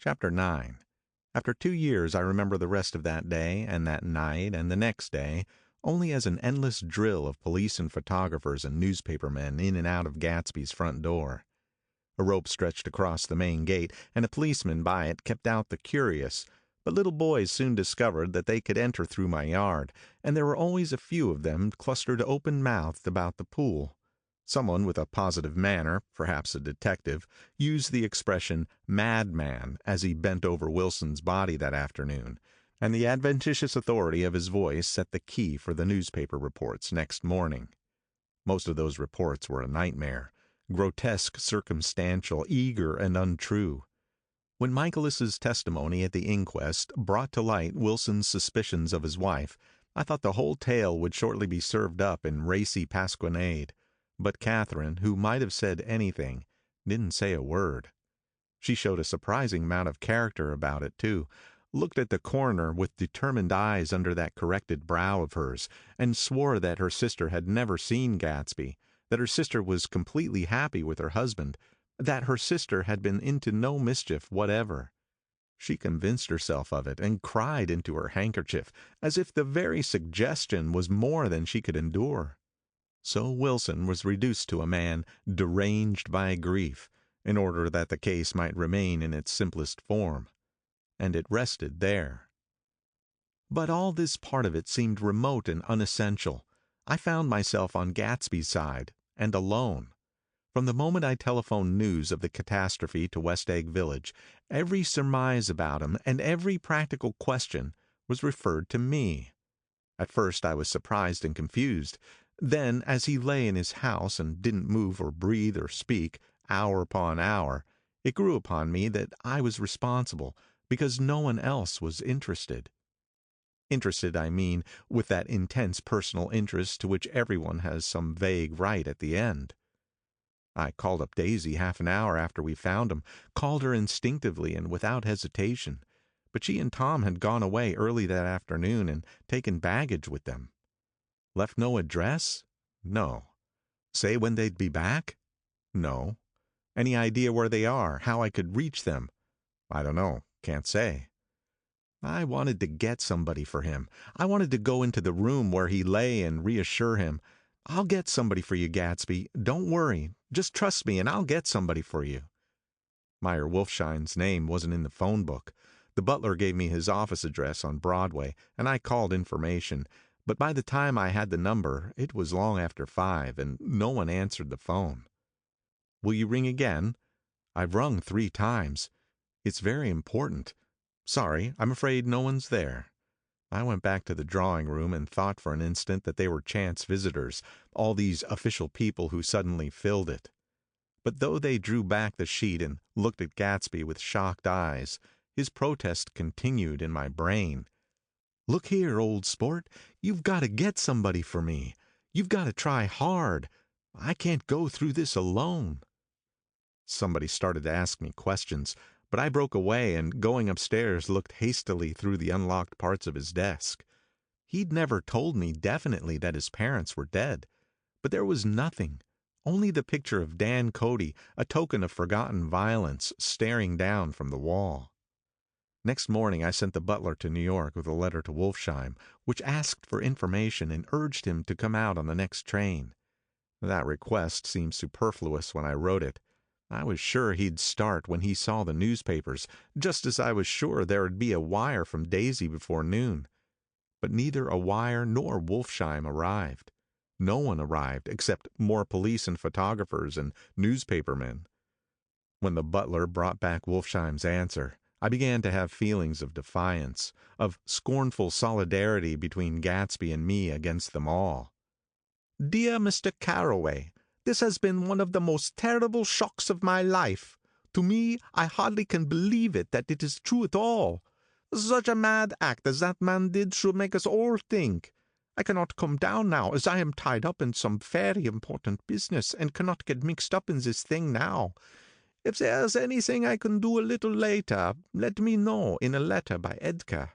Chapter 9. After 2 years, I remember the rest of that day, and that night, and the next day, only as an endless drill of police and photographers and newspapermen in and out of Gatsby's front door. A rope stretched across the main gate, and a policeman by it kept out the curious, but little boys soon discovered that they could enter through my yard, and there were always a few of them clustered open-mouthed about the pool. Someone with a positive manner, perhaps a detective, used the expression madman as he bent over Wilson's body that afternoon, and the adventitious authority of his voice set the key for the newspaper reports next morning. Most of those reports were a nightmare, grotesque, circumstantial, eager, and untrue. When Michaelis's testimony at the inquest brought to light Wilson's suspicions of his wife, I thought the whole tale would shortly be served up in racy pasquinade. But Catherine, who might have said anything, didn't say a word. She showed a surprising amount of character about it, too, looked at the coroner with determined eyes under that corrected brow of hers, and swore that her sister had never seen Gatsby, that her sister was completely happy with her husband, that her sister had been into no mischief whatever. She convinced herself of it, and cried into her handkerchief, as if the very suggestion was more than she could endure. So Wilson was reduced to a man deranged by grief, in order that the case might remain in its simplest form. And it rested there. But all this part of it seemed remote and unessential. I found myself on Gatsby's side, and alone. From the moment I telephoned news of the catastrophe to West Egg Village, every surmise about him and every practical question was referred to me. At first I was surprised and confused. Then, as he lay in his house and didn't move or breathe or speak, hour upon hour, it grew upon me that I was responsible, because no one else was interested. Interested, I mean, with that intense personal interest to which everyone has some vague right at the end. I called up Daisy half an hour after we found him, called her instinctively and without hesitation, but she and Tom had gone away early that afternoon and taken baggage with them. Left no address? No. Say when they'd be back? No. Any idea where they are, how I could reach them? I don't know, can't say. I wanted to get somebody for him. I wanted to go into the room where he lay and reassure him. I'll get somebody for you, Gatsby. Don't worry. Just trust me and I'll get somebody for you. Meyer Wolfshine's name wasn't in the phone book. The butler gave me his office address on Broadway, and I called information. But by the time I had the number, it was long after 5, and no one answered the phone. Will you ring again? I've rung 3 times. It's very important. Sorry, I'm afraid no one's there. I went back to the drawing room and thought for an instant that they were chance visitors, all these official people who suddenly filled it. But though they drew back the sheet and looked at Gatsby with shocked eyes, his protest continued in my brain. Look here, old sport, you've got to get somebody for me. You've got to try hard. I can't go through this alone. Somebody started to ask me questions, but I broke away and, going upstairs, looked hastily through the unlocked parts of his desk. He'd never told me definitely that his parents were dead, but there was nothing, only the picture of Dan Cody, a token of forgotten violence, staring down from the wall. Next morning I sent the butler to New York with a letter to Wolfsheim, which asked for information and urged him to come out on the next train. That request seemed superfluous when I wrote it. I was sure he'd start when he saw the newspapers, just as I was sure there'd be a wire from Daisy before noon. But neither a wire nor Wolfsheim arrived. No one arrived except more police and photographers and newspapermen. When the butler brought back Wolfsheim's answer, I began to have feelings of defiance, of scornful solidarity between Gatsby and me against them all. Dear Mr. Carroway, this has been one of the most terrible shocks of my life. To me, I hardly can believe it that it is true at all. Such a mad act as that man did should make us all think. I cannot come down now, as I am tied up in some very important business, and cannot get mixed up in this thing now. If there's anything I can do a little later, let me know in a letter by Edgar.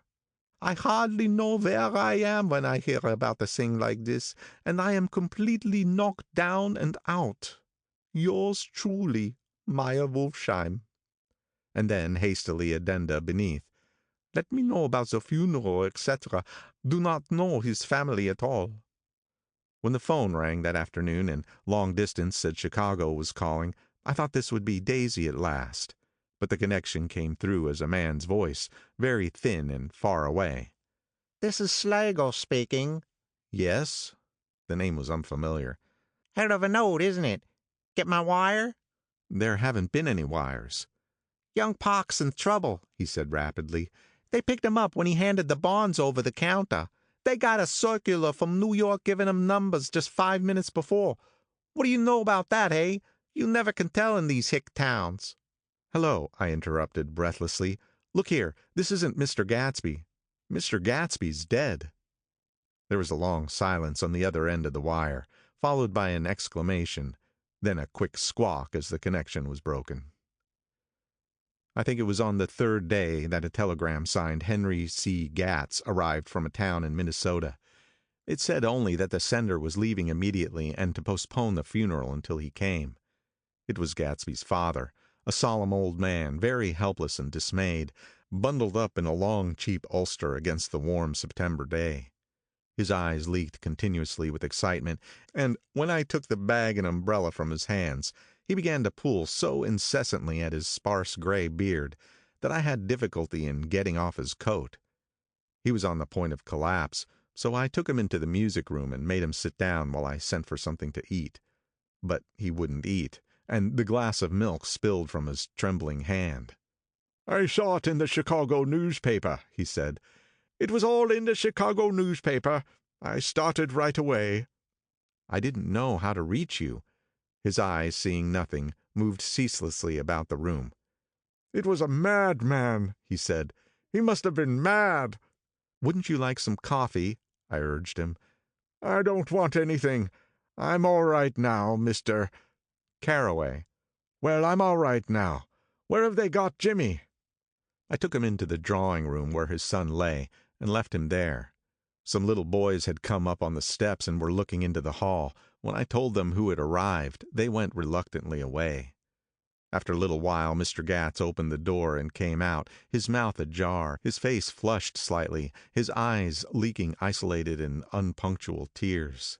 I hardly know where I am when I hear about a thing like this, and I am completely knocked down and out. Yours truly, Meyer Wolfsheim. And then hastily addenda beneath. Let me know about the funeral, etc. Do not know his family at all. When the phone rang that afternoon and long distance said Chicago was calling, I thought this would be Daisy at last. But the connection came through as a man's voice, very thin and far away. This is Slagle speaking. Yes? The name was unfamiliar. Head of a note, isn't it? Get my wire? There haven't been any wires. Young Park's in trouble, he said rapidly. They picked him up when he handed the bonds over the counter. They got a circular from New York giving him numbers just 5 minutes before. What do you know about that, eh? You never can tell in these hick towns. Hello, I interrupted breathlessly. Look here, this isn't Mr. Gatsby. Mr. Gatsby's dead. There was a long silence on the other end of the wire, followed by an exclamation, then a quick squawk as the connection was broken. I think it was on the third day that a telegram signed Henry C. Gatz arrived from a town in Minnesota. It said only that the sender was leaving immediately and to postpone the funeral until he came. It was Gatsby's father, a solemn old man, very helpless and dismayed, bundled up in a long, cheap ulster against the warm September day. His eyes leaked continuously with excitement, and when I took the bag and umbrella from his hands, he began to pull so incessantly at his sparse gray beard that I had difficulty in getting off his coat. He was on the point of collapse, so I took him into the music room and made him sit down while I sent for something to eat. But he wouldn't eat, and the glass of milk spilled from his trembling hand. "I saw it in the Chicago newspaper," he said. "It was all in the Chicago newspaper. I started right away." I didn't know how to reach you. His eyes, seeing nothing, moved ceaselessly about the room. "It was a madman," he said. "He must have been mad." "Wouldn't you like some coffee?" I urged him. "I don't want anything. I'm all right now, Mr. Caraway." "Well, I'm all right now. Where have they got Jimmy?" I took him into the drawing room where his son lay, and left him there. Some little boys had come up on the steps and were looking into the hall. When I told them who had arrived, they went reluctantly away. After a little while, Mr. Gatz opened the door and came out, his mouth ajar, his face flushed slightly, his eyes leaking isolated and unpunctual tears.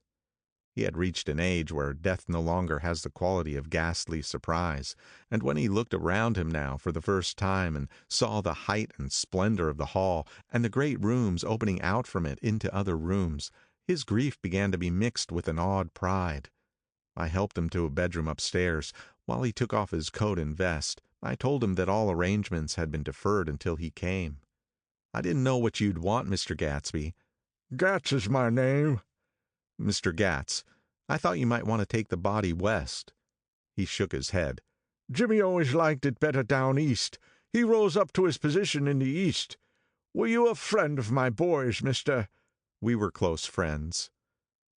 He had reached an age where death no longer has the quality of ghastly surprise, and when he looked around him now for the first time and saw the height and splendor of the hall and the great rooms opening out from it into other rooms, his grief began to be mixed with an awed pride. I helped him to a bedroom upstairs. While he took off his coat and vest, I told him that all arrangements had been deferred until he came. "I didn't know what you'd want, Mr. Gatsby." "Gatz is my name." "Mr. Gatz, I thought you might want to take the body west." He shook his head. "Jimmy always liked it better down east. He rose up to his position in the east. Were you a friend of my boy's, Mr.?" "We were close friends."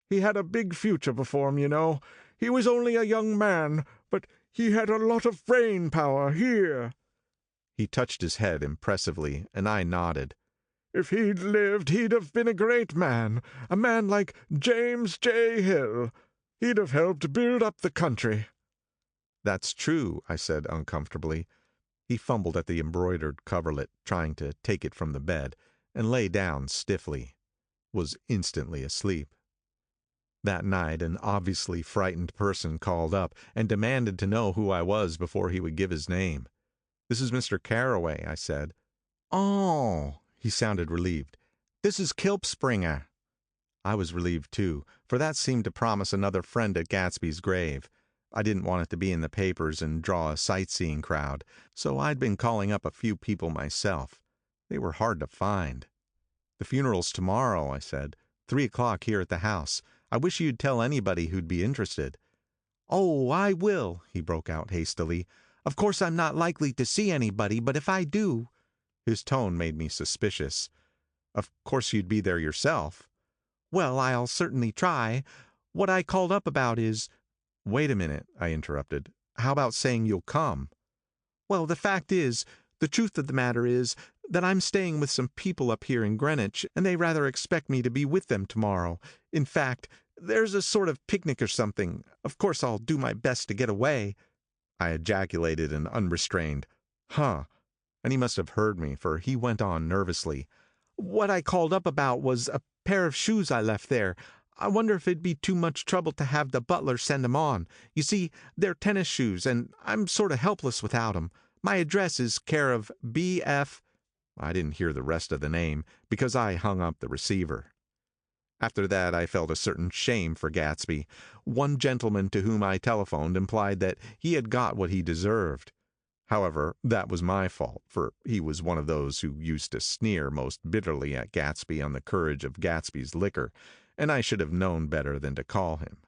"He had a big future before him, you know. He was only a young man, but he had a lot of brain power here." He touched his head impressively, and I nodded. "If he'd lived, he'd have been a great man, a man like James J. Hill. He'd have helped build up the country." "That's true," I said uncomfortably. He fumbled at the embroidered coverlet, trying to take it from the bed, and lay down stiffly. Was instantly asleep. That night an obviously frightened person called up and demanded to know who I was before he would give his name. "This is Mr. Caraway," I said. "Oh," he sounded relieved. "This is Kilpspringer." I was relieved too, for that seemed to promise another friend at Gatsby's grave. I didn't want it to be in the papers and draw a sightseeing crowd, so I'd been calling up a few people myself. They were hard to find. "The funeral's tomorrow," I said. 3 o'clock here at the house. I wish you'd tell anybody who'd be interested." "Oh, I will," he broke out hastily. "Of course I'm not likely to see anybody, but if I do—" His tone made me suspicious. "Of course you'd be there yourself." "Well, I'll certainly try. What I called up about is—" "Wait a minute," I interrupted. "How about saying you'll come?" "Well, the truth of the matter is, that I'm staying with some people up here in Greenwich, and they rather expect me to be with them tomorrow. In fact, there's a sort of picnic or something. Of course I'll do my best to get away." I ejaculated an unrestrained, Huh. And he must have heard me, for he went on nervously. What I called up about was a pair of shoes I left there. I wonder if it'd be too much trouble to have the butler send 'em on. You see, they're tennis shoes, and I'm sort of helpless without 'em. My address is care of B.F. I didn't hear the rest of the name, because I hung up the receiver. After that, I felt a certain shame for Gatsby. One gentleman to whom I telephoned implied that he had got what he deserved. However, that was my fault, for he was one of those who used to sneer most bitterly at Gatsby on the courage of Gatsby's liquor, and I should have known better than to call him.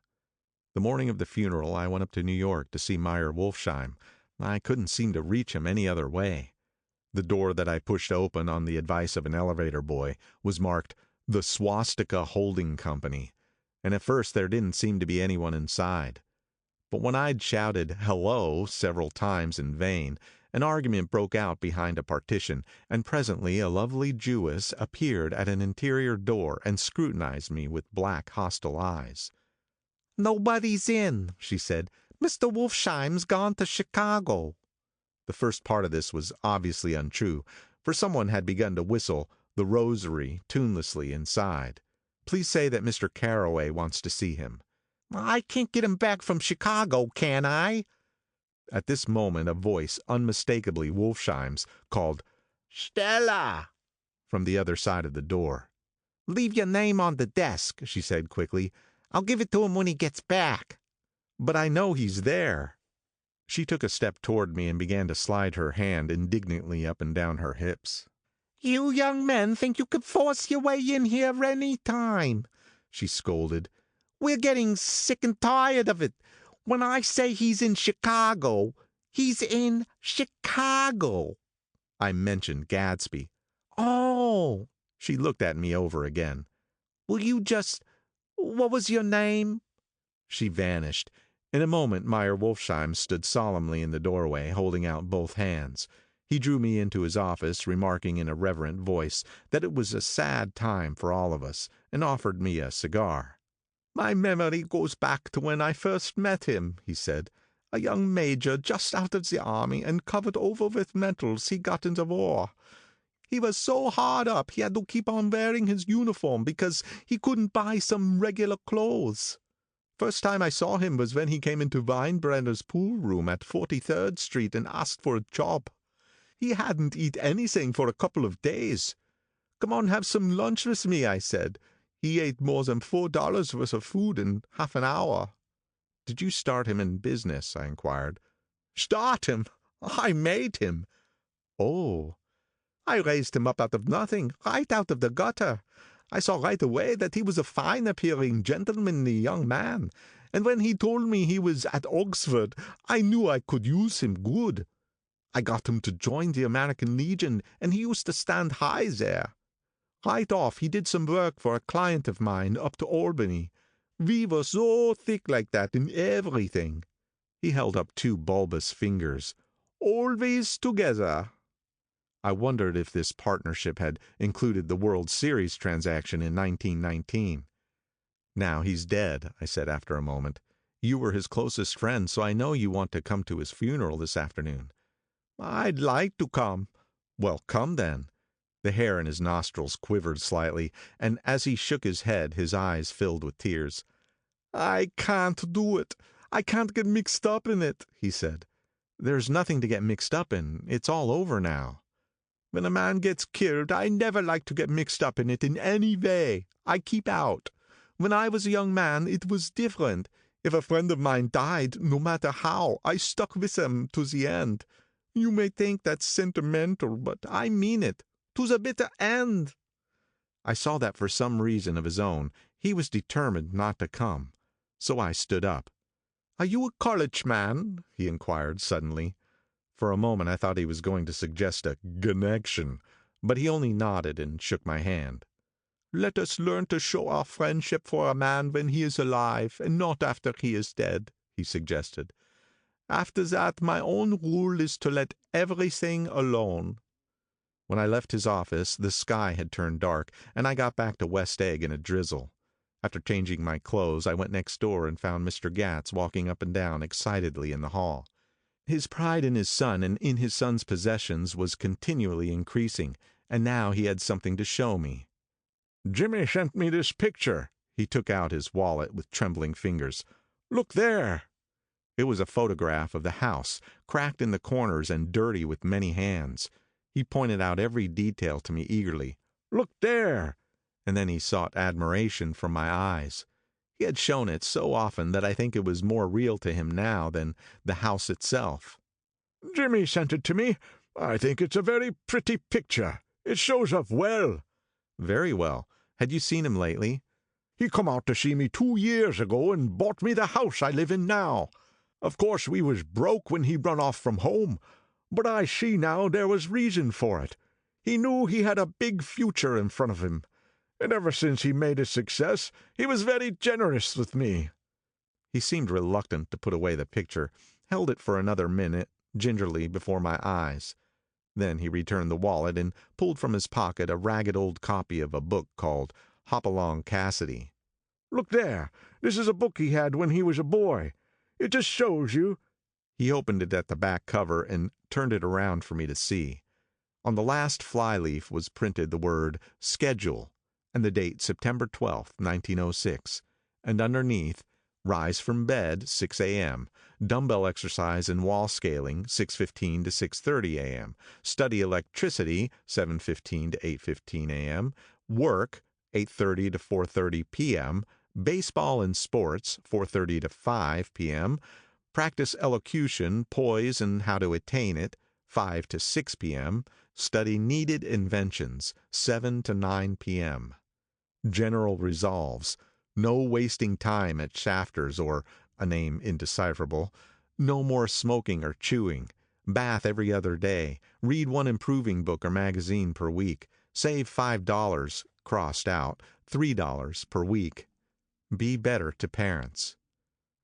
The morning of the funeral, I went up to New York to see Meyer Wolfsheim. I couldn't seem to reach him any other way. The door that I pushed open on the advice of an elevator boy was marked The Swastika Holding Company, and at first there didn't seem to be anyone inside. But when I'd shouted hello several times in vain, an argument broke out behind a partition, and presently a lovely Jewess appeared at an interior door and scrutinized me with black, hostile eyes. "Nobody's in," she said. "Mr. Wolfsheim's gone to Chicago." The first part of this was obviously untrue, for someone had begun to whistle The Rosary tunelessly inside. "Please say that Mr. Carroway wants to see him." "I can't get him back from Chicago, can I?" At this moment a voice, unmistakably Wolfsheim's, called "Stella" from the other side of the door. "Leave your name on the desk," she said quickly. "I'll give it to him when he gets back." "But I know he's there." She took a step toward me and began to slide her hand indignantly up and down her hips. "You young men think you could force your way in here any time," she scolded. "We're getting sick and tired of it. When I say he's in Chicago, he's in Chicago." I mentioned Gatsby. "Oh." She looked at me over again. "Will you what was your name?" She vanished. In a moment Meyer Wolfsheim stood solemnly in the doorway, holding out both hands. He drew me into his office, remarking in a reverent voice that it was a sad time for all of us, and offered me a cigar. "My memory goes back to when I first met him," he said. "A young major just out of the army and covered over with medals he got in the war. He was so hard up he had to keep on wearing his uniform because he couldn't buy some regular clothes. First time I saw him was when he came into Weinbrenner's pool room at 43rd Street and asked for a job. He hadn't eat anything for a couple of days. 'Come on, have some lunch with me,' I said. He ate more than $4 worth of food in half an hour." "Did you start him in business?" I inquired. "Start him? I made him." "Oh." "I raised him up out of nothing, right out of the gutter. I saw right away that he was a fine-appearing, gentlemanly young man, and when he told me he was at Oxford, I knew I could use him good. I got him to join the American Legion, and he used to stand high there. Right off, he did some work for a client of mine up to Albany. We were so thick like that in everything." He held up two bulbous fingers. "Always together." I wondered if this partnership had included the World Series transaction in 1919. "Now he's dead," I said after a moment. "You were his closest friend, so I know you want to come to his funeral this afternoon." "I'd like to come." "Well, come then." The hair in his nostrils quivered slightly, and as he shook his head, his eyes filled with tears. "I can't do it. I can't get mixed up in it," he said. "There's nothing to get mixed up in. It's all over now." "When a man gets killed, I never like to get mixed up in it in any way. I keep out. When I was a young man, it was different. If a friend of mine died, no matter how, I stuck with him to the end. You may think that's sentimental, but I mean it. To the bitter end." I saw that for some reason of his own, he was determined not to come. So I stood up. "Are you a college man?" he inquired suddenly. For a moment I thought he was going to suggest a connection, but he only nodded and shook my hand. "Let us learn to show our friendship for a man when he is alive, and not after he is dead," he suggested. "After that, my own rule is to let everything alone." When I left his office, the sky had turned dark, and I got back to West Egg in a drizzle. After changing my clothes, I went next door and found Mr. Gatz walking up and down excitedly in the hall. His pride in his son and in his son's possessions was continually increasing, and now he had something to show me. Jimmy sent me this picture. He took out his wallet with trembling fingers. Look there. It was a photograph of the house, cracked in the corners and dirty with many hands. He pointed out every detail to me eagerly. Look there. And then he sought admiration from my eyes. He had shown it so often that I think it was more real to him now than the house itself. Jimmy sent it to me. I think it's a very pretty picture. It shows up well. Very well. Had you seen him lately? He come out to see me 2 years ago and bought me the house I live in now. Of course, we was broke when he run off from home, but I see now there was reason for it. He knew he had a big future in front of him, and ever since he made a success, he was very generous with me. He seemed reluctant to put away the picture, held it for another minute, gingerly, before my eyes. Then he returned the wallet and pulled from his pocket a ragged old copy of a book called Hopalong Cassidy. Look there. This is a book he had when he was a boy. It just shows you. He opened it at the back cover and turned it around for me to see. On the last flyleaf was printed the word Schedule and the date September 12th, 1906, and underneath, rise from bed 6 a.m., dumbbell exercise and wall scaling 6:15 to 6:30 a.m., study electricity 7:15 to 8:15 a.m., work 8:30 to 4:30 p.m., baseball and sports 4:30 to 5 p.m., practice elocution, poise and how to attain it 5 to 6 p.m., study needed inventions 7 to 9 p.m. General resolves: no wasting time at Shafter's or a name indecipherable, no more smoking or chewing, bath every other day, read one improving book or magazine per week, save $5, crossed out, $3 per week. Be better to parents.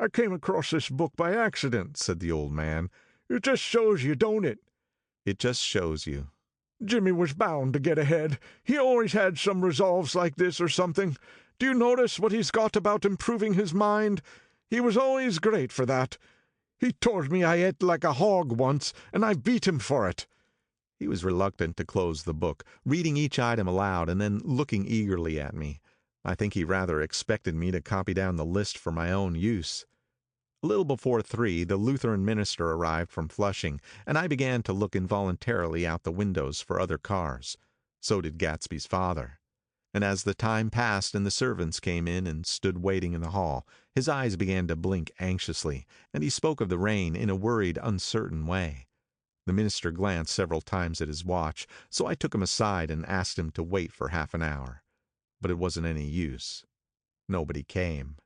I came across this book by accident, said the old man. It just shows you, don't it? It just shows you. Jimmy was bound to get ahead. He always had some resolves like this or something. Do you notice what he's got about improving his mind? He was always great for that. He told me I ate like a hog once, and I beat him for it. He was reluctant to close the book, reading each item aloud and then looking eagerly at me. I think he rather expected me to copy down the list for my own use. A little before 3, the Lutheran minister arrived from Flushing, and I began to look involuntarily out the windows for other cars. So did Gatsby's father. And as the time passed and the servants came in and stood waiting in the hall, his eyes began to blink anxiously, and he spoke of the rain in a worried, uncertain way. The minister glanced several times at his watch, so I took him aside and asked him to wait for half an hour. But it wasn't any use. Nobody came.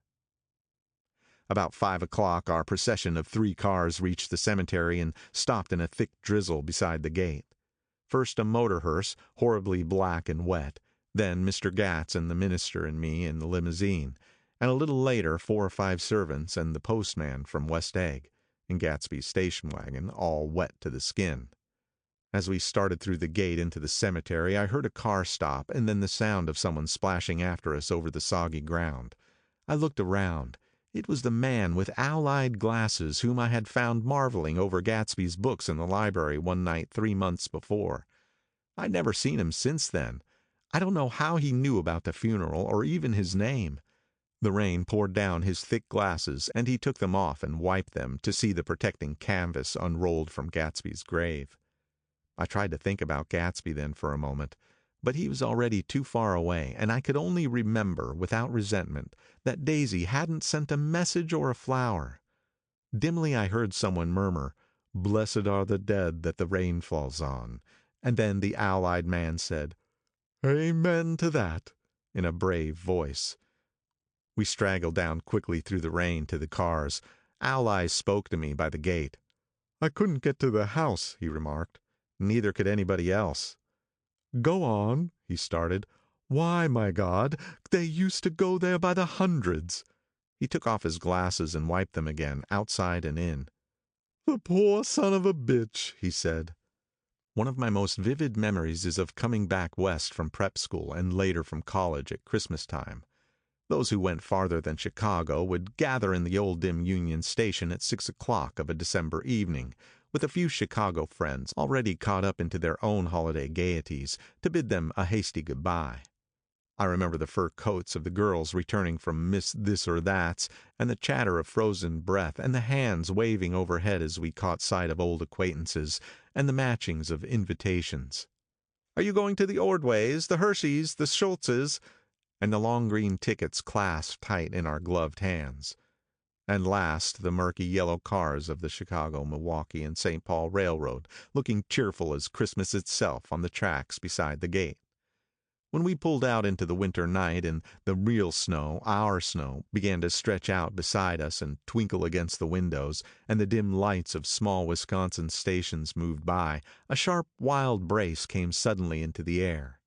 About 5 o'clock, our procession of 3 cars reached the cemetery and stopped in a thick drizzle beside the gate. First a motor hearse, horribly black and wet, then Mr. Gatz and the minister and me in the limousine, and a little later 4 or 5 servants and the postman from West Egg, in Gatsby's station wagon, all wet to the skin. As we started through the gate into the cemetery, I heard a car stop and then the sound of someone splashing after us over the soggy ground. I looked around. It was the man with owl-eyed glasses whom I had found marveling over Gatsby's books in the library one night 3 months before. I'd never seen him since then. I don't know how he knew about the funeral or even his name. The rain poured down his thick glasses, and he took them off and wiped them to see the protecting canvas unrolled from Gatsby's grave. I tried to think about Gatsby then for a moment, but he was already too far away, and I could only remember, without resentment, that Daisy hadn't sent a message or a flower. Dimly I heard someone murmur, "Blessed are the dead that the rain falls on," and then the owl-eyed man said, "Amen to that," in a brave voice. We straggled down quickly through the rain to the cars. Owl Eyes spoke to me by the gate. "I couldn't get to the house," he remarked. Neither could anybody else. "Go on," he started. "Why, my God, they used to go there by the hundreds." He took off his glasses and wiped them again, outside and in. "The poor son of a bitch," he said. One of my most vivid memories is of coming back west from prep school and later from college at Christmas time. Those who went farther than Chicago would gather in the old dim Union Station at 6 o'clock of a December evening, with a few Chicago friends already caught up into their own holiday gaieties, to bid them a hasty goodbye. I remember the fur coats of the girls returning from Miss This or That's, and the chatter of frozen breath, and the hands waving overhead as we caught sight of old acquaintances, and the matchings of invitations. "Are you going to the Ordways, the Hershey's, the Schultz's?" And the long green tickets clasped tight in our gloved hands. And last, the murky yellow cars of the Chicago, Milwaukee, and St. Paul Railroad, looking cheerful as Christmas itself on the tracks beside the gate. When we pulled out into the winter night, and the real snow, our snow, began to stretch out beside us and twinkle against the windows, and the dim lights of small Wisconsin stations moved by, a sharp, wild brace came suddenly into the air.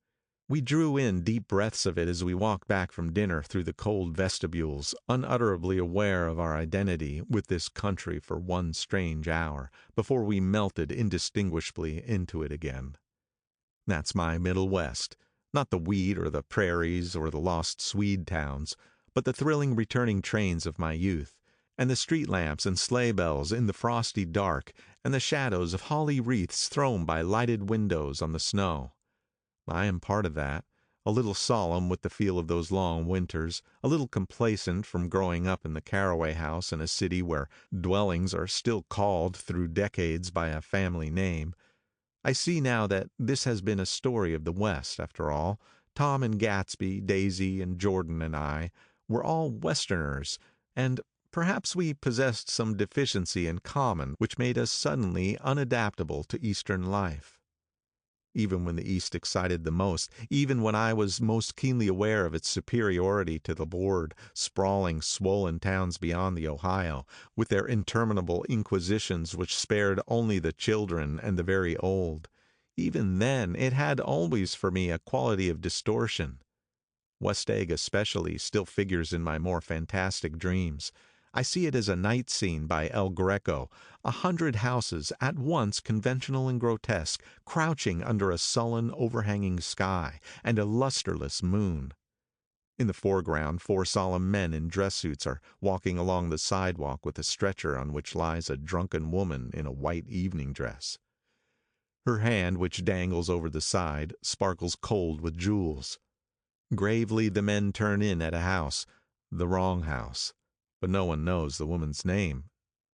We drew in deep breaths of it as we walked back from dinner through the cold vestibules, unutterably aware of our identity with this country for one strange hour, before we melted indistinguishably into it again. That's my Middle West. Not the wheat or the prairies or the lost Swede towns, but the thrilling returning trains of my youth, and the street lamps and sleigh bells in the frosty dark, and the shadows of holly wreaths thrown by lighted windows on the snow. I am part of that, a little solemn with the feel of those long winters, a little complacent from growing up in the Caraway house in a city where dwellings are still called through decades by a family name. I see now that this has been a story of the West, after all. Tom and Gatsby, Daisy and Jordan and I were all Westerners, and perhaps we possessed some deficiency in common which made us suddenly unadaptable to Eastern life. Even when the East excited the most, even when I was most keenly aware of its superiority to the bored, sprawling, swollen towns beyond the Ohio, with their interminable inquisitions which spared only the children and the very old, even then it had always for me a quality of distortion. West Egg especially still figures in my more fantastic dreams. I see it as a night scene by El Greco, 100 houses, at once conventional and grotesque, crouching under a sullen, overhanging sky, and a lusterless moon. In the foreground, 4 solemn men in dress suits are walking along the sidewalk with a stretcher on which lies a drunken woman in a white evening dress. Her hand, which dangles over the side, sparkles cold with jewels. Gravely the men turn in at a house, the wrong house. But no one knows the woman's name,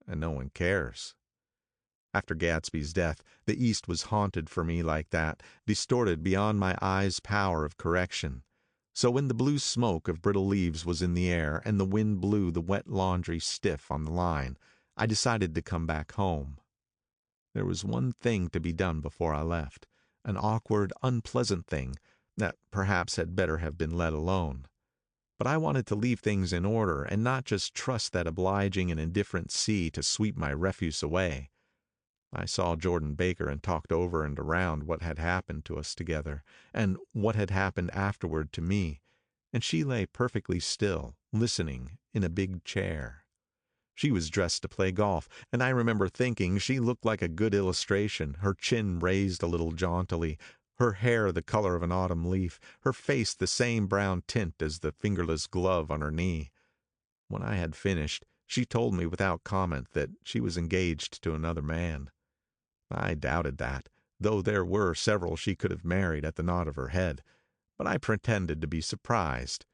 and no one cares. After Gatsby's death, the East was haunted for me like that, distorted beyond my eyes' power of correction. So when the blue smoke of brittle leaves was in the air, and the wind blew the wet laundry stiff on the line, I decided to come back home. There was one thing to be done before I left, an awkward, unpleasant thing, that perhaps had better have been let alone. But I wanted to leave things in order, and not just trust that obliging and indifferent sea to sweep my refuse away. I saw Jordan Baker and talked over and around what had happened to us together, and what had happened afterward to me, and she lay perfectly still, listening, in a big chair. She was dressed to play golf, and I remember thinking she looked like a good illustration, her chin raised a little jauntily, her hair the color of an autumn leaf, her face the same brown tint as the fingerless glove on her knee. When I had finished, she told me without comment that she was engaged to another man. I doubted that, though there were several she could have married at the nod of her head, but I pretended to be surprised.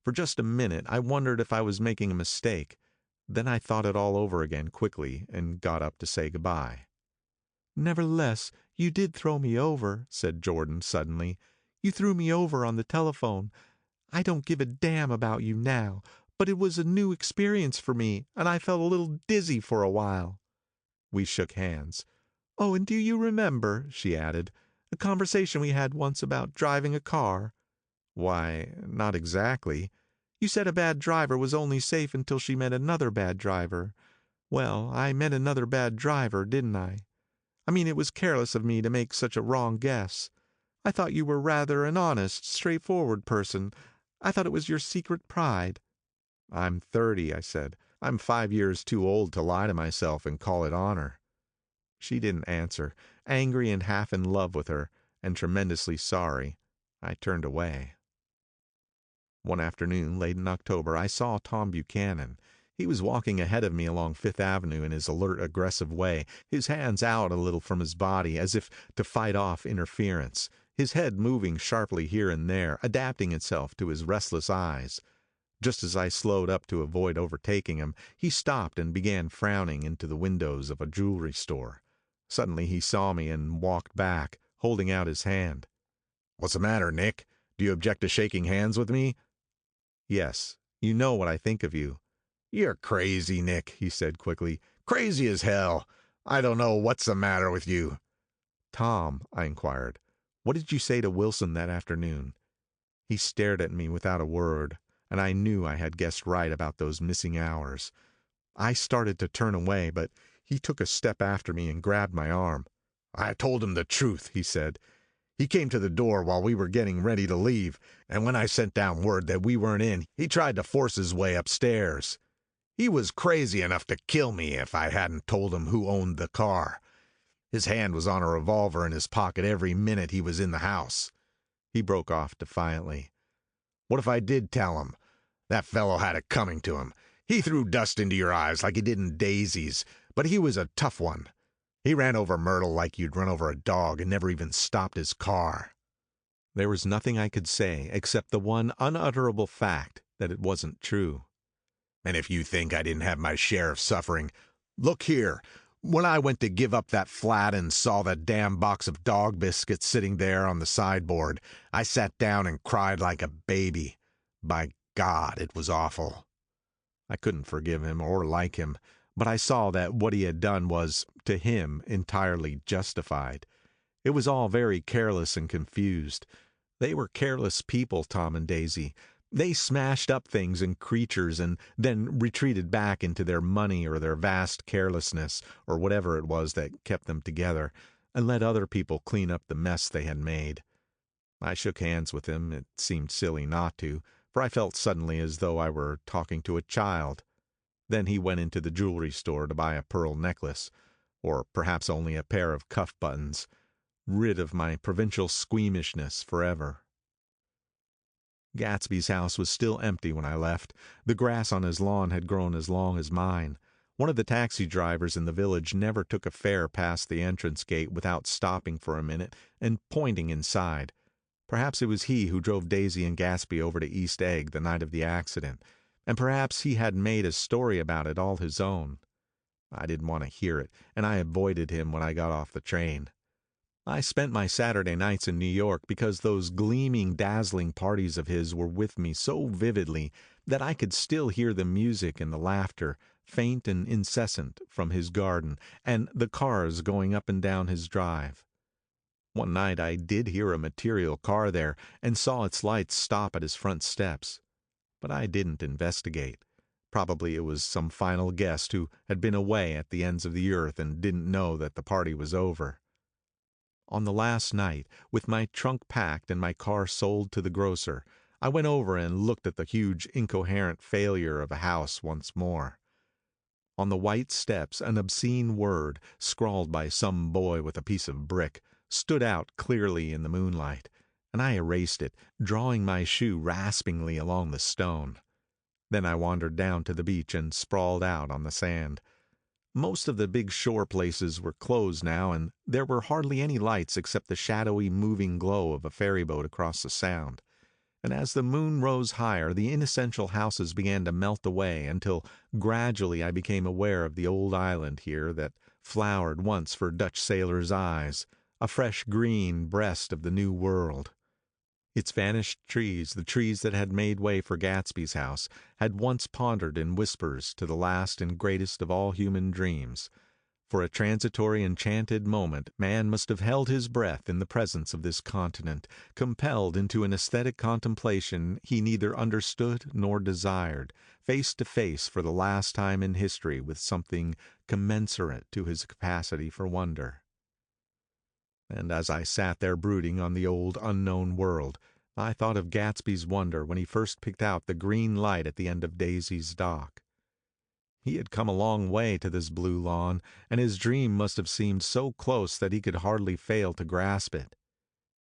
For just a minute I wondered if I was making a mistake. Then I thought it all over again quickly, and got up to say goodbye. "Nevertheless, you did throw me over," said Jordan suddenly. "You threw me over on the telephone. I don't give a damn about you now, but it was a new experience for me, and I felt a little dizzy for a while." We shook hands. "Oh, and do you remember," she added, "a conversation we had once about driving a car?" "Why, not exactly." "You said a bad driver was only safe until she met another bad driver. Well, I met another bad driver, didn't I? I mean, it was careless of me to make such a wrong guess. I thought you were rather an honest, straightforward person. I thought it was your secret pride." "I'm 30, I said. "I'm 5 years too old to lie to myself and call it honor." She didn't answer. Angry and half in love with her, and tremendously sorry, I turned away. One afternoon, late in October, I saw Tom Buchanan. He was walking ahead of me along Fifth Avenue in his alert, aggressive way, his hands out a little from his body as if to fight off interference, his head moving sharply here and there, adapting itself to his restless eyes. Just as I slowed up to avoid overtaking him, he stopped and began frowning into the windows of a jewelry store. Suddenly he saw me and walked back, holding out his hand. "What's the matter, Nick? Do you object to shaking hands with me?" "Yes. You know what I think of you." "You're crazy, Nick," he said quickly. "Crazy as hell. I don't know what's the matter with you." "Tom," I inquired, "what did you say to Wilson that afternoon?" He stared at me without a word, and I knew I had guessed right about those missing hours. I started to turn away, but he took a step after me and grabbed my arm. "I told him the truth," he said. "He came to the door while we were getting ready to leave, and when I sent down word that we weren't in, he tried to force his way upstairs. He was crazy enough to kill me if I hadn't told him who owned the car. His hand was on a revolver in his pocket every minute he was in the house." He broke off defiantly. "What if I did tell him? That fellow had it coming to him. He threw dust into your eyes like he did in Daisy's, but he was a tough one. He ran over Myrtle like you'd run over a dog and never even stopped his car." There was nothing I could say except the one unutterable fact that it wasn't true. "And if you think I didn't have my share of suffering, look here. When I went to give up that flat and saw that damn box of dog biscuits sitting there on the sideboard, I sat down and cried like a baby. By God, it was awful." I couldn't forgive him or like him, but I saw that what he had done was, to him, entirely justified. It was all very careless and confused. They were careless people, Tom and Daisy. They smashed up things and creatures and then retreated back into their money or their vast carelessness or whatever it was that kept them together, and let other people clean up the mess they had made. I shook hands with him. It seemed silly not to, for I felt suddenly as though I were talking to a child. Then he went into the jewelry store to buy a pearl necklace, or perhaps only a pair of cuff buttons, rid of my provincial squeamishness forever. Gatsby's house was still empty when I left. The grass on his lawn had grown as long as mine. One of the taxi drivers in the village never took a fare past the entrance gate without stopping for a minute and pointing inside. Perhaps it was he who drove Daisy and Gatsby over to East Egg the night of the accident, and perhaps he had made a story about it all his own. I didn't want to hear it, and I avoided him when I got off the train. I spent my Saturday nights in New York because those gleaming, dazzling parties of his were with me so vividly that I could still hear the music and the laughter, faint and incessant, from his garden, and the cars going up and down his drive. One night I did hear a material car there, and saw its lights stop at his front steps. But I didn't investigate. Probably it was some final guest who had been away at the ends of the earth and didn't know that the party was over. On the last night, with my trunk packed and my car sold to the grocer, I went over and looked at the huge incoherent failure of a house once more. On the white steps an obscene word, scrawled by some boy with a piece of brick, stood out clearly in the moonlight, and I erased it, drawing my shoe raspingly along the stone. Then I wandered down to the beach and sprawled out on the sand. Most of the big shore places were closed now, and there were hardly any lights except the shadowy moving glow of a ferryboat across the sound. And as the moon rose higher, the inessential houses began to melt away until gradually I became aware of the old island here that flowered once for Dutch sailors' eyes, a fresh green breast of the New World. Its vanished trees, the trees that had made way for Gatsby's house, had once pondered in whispers to the last and greatest of all human dreams. For a transitory enchanted moment man must have held his breath in the presence of this continent, compelled into an aesthetic contemplation he neither understood nor desired, face to face for the last time in history with something commensurate to his capacity for wonder. And as I sat there brooding on the old unknown world, I thought of Gatsby's wonder when he first picked out the green light at the end of Daisy's dock. He had come a long way to this blue lawn, and his dream must have seemed so close that he could hardly fail to grasp it.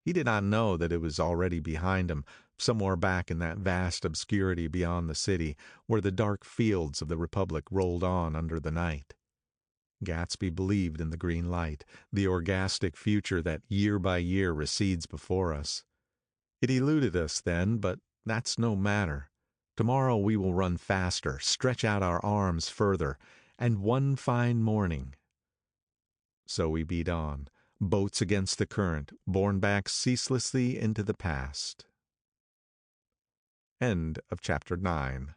He did not know that it was already behind him, somewhere back in that vast obscurity beyond the city, where the dark fields of the Republic rolled on under the night. Gatsby believed in the green light, the orgastic future that year by year recedes before us. It eluded us then, but that's no matter. Tomorrow we will run faster, stretch out our arms further, and one fine morning. So we beat on, boats against the current, borne back ceaselessly into the past. End of chapter 9.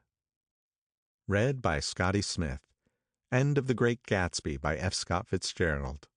Read by Scotty Smith. End of The Great Gatsby by F. Scott Fitzgerald.